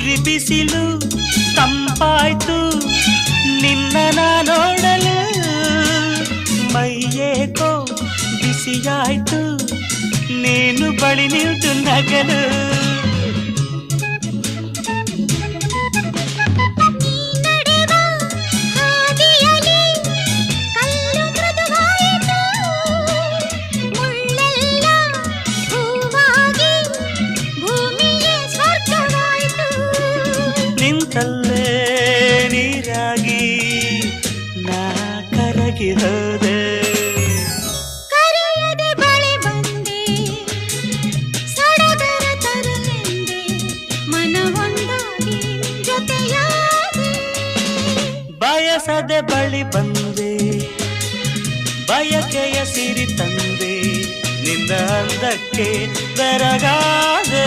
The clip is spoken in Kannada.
ಉರಿ ಬಿಸಿಲು ತಂಪಾಯ್ತು ನಿನ್ನ ನೋಡಲು ಮೈಯೇಕೋ ಬಿಸಿಯಾಯ್ತು ನೀನು ಬಳಿ ನಿಂತು ನಗಲು ನಿಂತಲ್ಲೇ ನೀರಾಗಿ ನಾ ಕರಗಿ ಹೋದೆ ಕರೆಯದೆ ಬಳಿ ಬಂದೆ ಸಡಗರ ತರಲೆಂದೆ ಮನವೊಂದಾಗಿ ಜೊತೆಯಾದೆ ಬಯಸದೆ ಬಳಿ ಬಂದೆ ಬಯಕೆಯ ಸಿರಿ ತಂದೆ ನಿನ್ನ ಅಂದಕ್ಕೆ ಬೆರಗಾದೆ